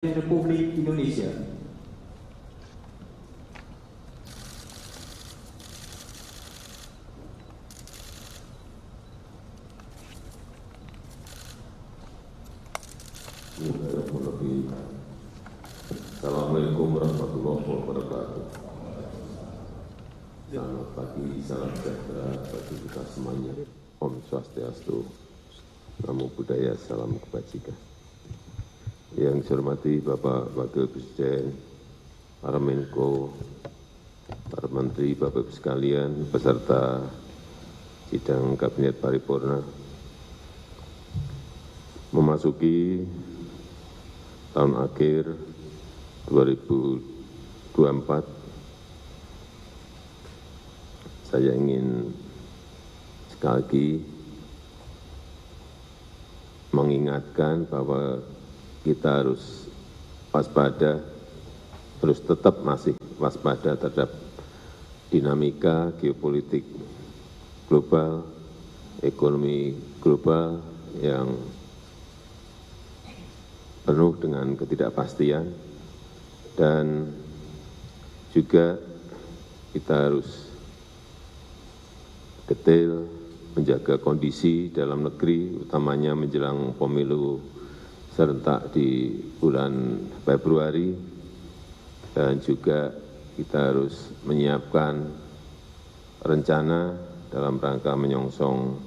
Republik Indonesia. Assalamualaikum warahmatullahi wabarakatuh. Selamat pagi, salam sejahtera bagi kita semuanya. Om Swastiastu, Namo Buddhaya, salam kebajikan. Yang saya hormati Bapak Wakil Presiden, para Menko, para Menteri, Bapak Ibu sekalian, beserta sidang Kabinet Paripurna, memasuki tahun akhir 2024, saya ingin sekali lagi mengingatkan bahwa kita harus waspada, terus tetap masih waspada terhadap dinamika geopolitik global, ekonomi global yang penuh dengan ketidakpastian, dan juga kita harus detail menjaga kondisi dalam negeri, utamanya menjelang pemilu serentak di bulan Februari, dan juga kita harus menyiapkan rencana dalam rangka menyongsong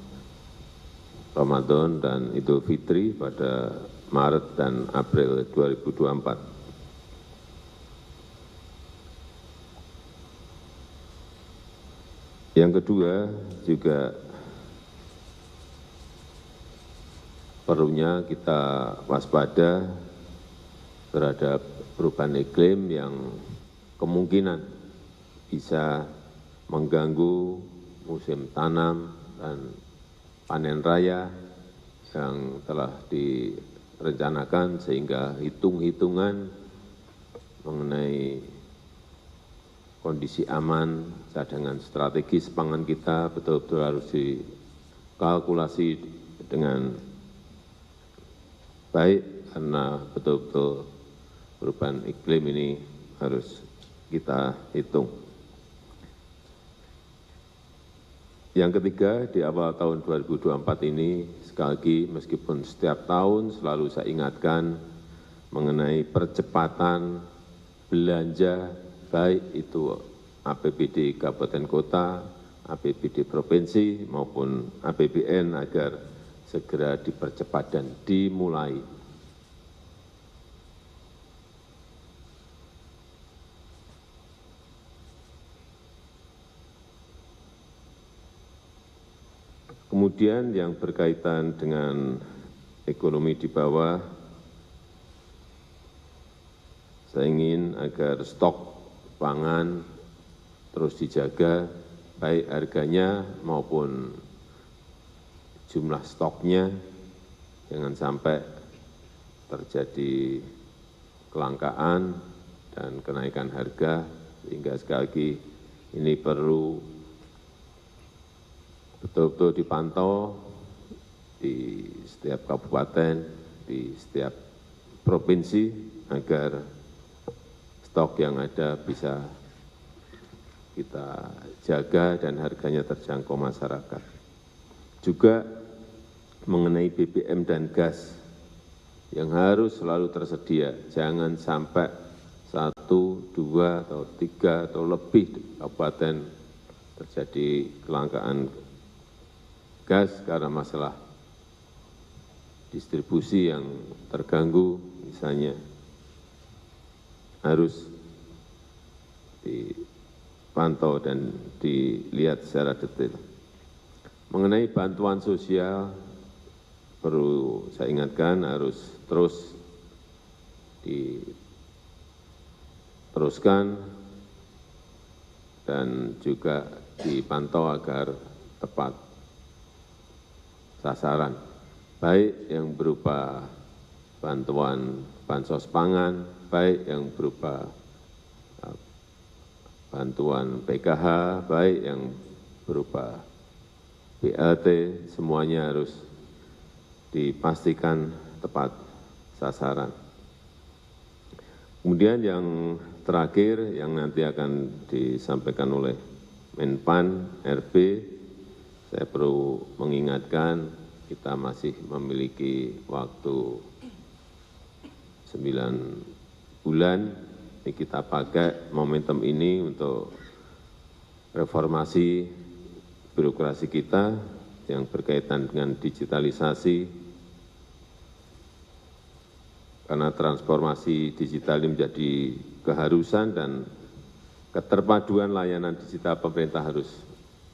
Ramadan dan Idul Fitri pada Maret dan April 2024. Yang kedua, juga perlunya kita waspada terhadap perubahan iklim yang kemungkinan bisa mengganggu musim tanam dan panen raya yang telah direncanakan, sehingga hitung-hitungan mengenai kondisi aman, cadangan strategis pangan kita betul-betul harus dikalkulasi dengan baik, karena betul-betul perubahan iklim ini harus kita hitung. Yang ketiga, di awal tahun 2024 ini, sekali lagi meskipun setiap tahun selalu saya ingatkan mengenai percepatan belanja, baik itu APBD Kabupaten Kota, APBD Provinsi maupun APBN, agar segera dipercepat dan dimulai. Kemudian yang berkaitan dengan ekonomi di bawah, saya ingin agar stok pangan terus dijaga, baik harganya maupun jumlah stoknya, jangan sampai terjadi kelangkaan dan kenaikan harga, sehingga sekali lagi ini perlu betul-betul dipantau di setiap kabupaten, di setiap provinsi, agar stok yang ada bisa kita jaga dan harganya terjangkau masyarakat. Juga mengenai BBM dan gas yang harus selalu tersedia, jangan sampai 1, 2, atau 3 atau lebih kabupaten terjadi kelangkaan gas karena masalah distribusi yang terganggu, misalnya, harus dipantau dan dilihat secara detail. Mengenai bantuan sosial, perlu saya ingatkan harus terus diteruskan dan juga dipantau agar tepat sasaran, baik yang berupa bantuan bansos pangan, baik yang berupa bantuan PKH, baik yang berupa BLT, semuanya harus dipastikan tepat sasaran. Kemudian yang terakhir yang nanti akan disampaikan oleh Menpan RB, saya perlu mengingatkan kita masih memiliki waktu 9 bulan. Ini kita pakai momentum ini untuk reformasi birokrasi kita yang berkaitan dengan digitalisasi, karena transformasi digital ini menjadi keharusan dan keterpaduan layanan digital pemerintah harus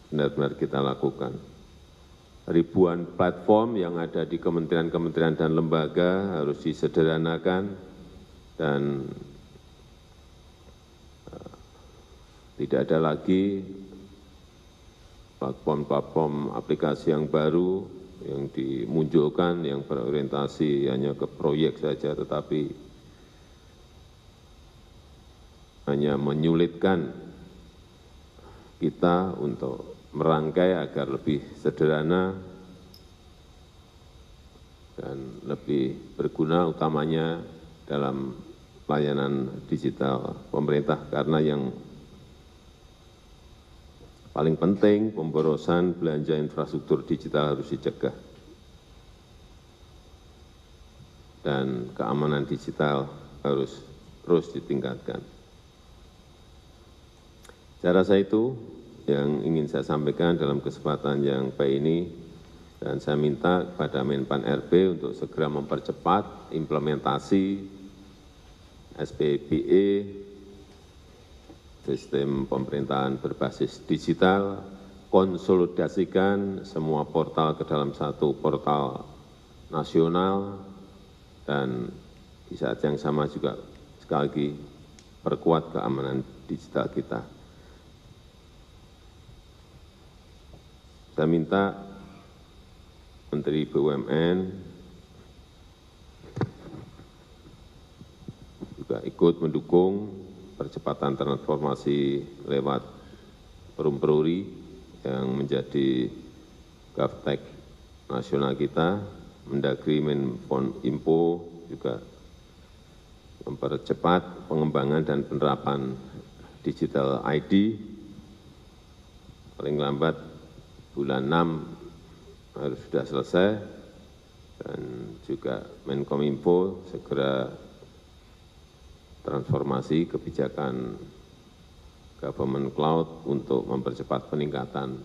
benar-benar kita lakukan. Ribuan platform yang ada di kementerian-kementerian dan lembaga harus disederhanakan dan tidak ada lagi platform-platform aplikasi yang baru yang dimunculkan, yang berorientasi hanya ke proyek saja, tetapi hanya menyulitkan kita untuk merangkai agar lebih sederhana dan lebih berguna, utamanya dalam layanan digital pemerintah, karena yang paling penting, pemborosan belanja infrastruktur digital harus dicegah. Dan keamanan digital harus terus ditingkatkan. Saya rasa itu yang ingin saya sampaikan dalam kesempatan yang baik ini. Dan saya minta kepada Menpan RB untuk segera mempercepat implementasi SPBE, sistem pemerintahan berbasis digital, konsolidasikan semua portal ke dalam satu portal nasional, dan di saat yang sama juga sekali lagi perkuat keamanan digital kita. Saya minta Menteri BUMN juga ikut mendukung percepatan transformasi lewat Perum-Peruri yang menjadi GovTech nasional kita. Mendagri Menkominfo juga mempercepat pengembangan dan penerapan digital ID. Paling lambat bulan 6 harus sudah selesai, dan juga Menkominfo segera transformasi kebijakan government cloud untuk mempercepat peningkatan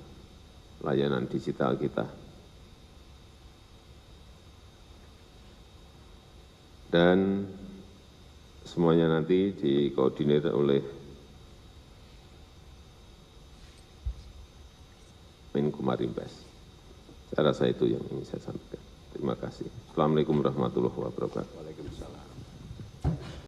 layanan digital kita. Dan semuanya nanti dikoordinir oleh Menko Maritim. Saya rasa itu yang ingin saya sampaikan. Terima kasih. Assalamualaikum warahmatullahi wabarakatuh.